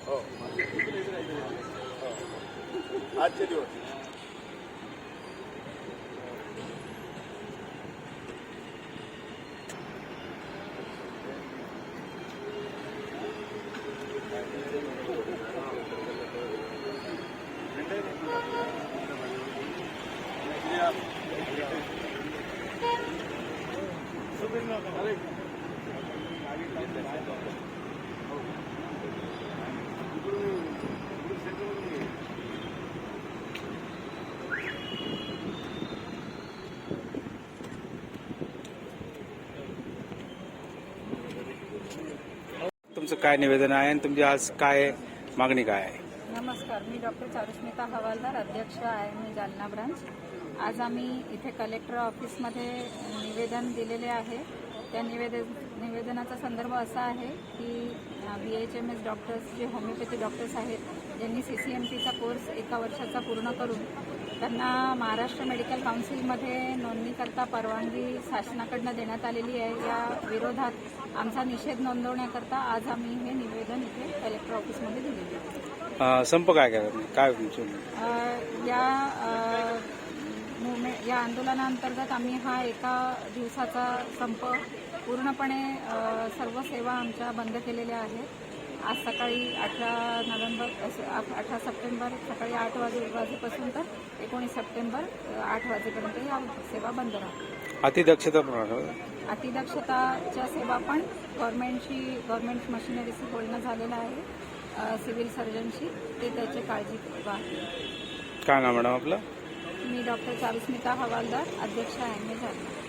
हो आजचे दिवस तुमचं काय निवेदन आहे आणि तुमची आज काय मागणी काय आहे? नमस्कार, मी डॉक्टर चारुस्मिता हवालदार, अध्यक्ष आहे मी जालना ब्रांच. आज आम्ही इथे कलेक्टर ऑफिसमध्ये निवेदन दिलेले आहे. त्या निवेदनाचा संदर्भ असा आहे की BHMS डॉक्टर्स जे होमिओपॅथी डॉक्टर्स आहेत, ज्यांनी CCMPचा कोर्स 1 वर्षाचा पूर्ण करून त्यांना महाराष्ट्र मेडिकल काउन्सिलमध्ये नोंदणीकरता परवानगी शासनाकडनं देण्यात आलेली आहे. या विरोधात आमचा निषेध नोंदवण्याकरता आज आम्ही हे निवेदन इथे कलेक्टर ऑफिसमध्ये दिलेले आहे. संप काय या आंदोलनाअंतर्गत आम्ही हा 1 दिवसाचा संप पूर्णपणे सर्व सेवा आमच्या बंद केलेल्या आहेत. आज सकाळी 18 सप्टेंबर सकाळी 8 वाजेपासून तर 19 सप्टेंबर 8 वाजेपर्यंत या सेवा बंद राहतात. अतिदक्षताच्या सेवा पण गव्हर्नमेंट मशिनरीशी बोलणं झालेलं आहे, सिव्हिल सर्जनशी, ते त्याची काळजी वाहतील. काय नाव मॅडम आपलं? मी डॉक्टर चारुस्मिता हवालदार, अध्यक्ष आहे मी जालना.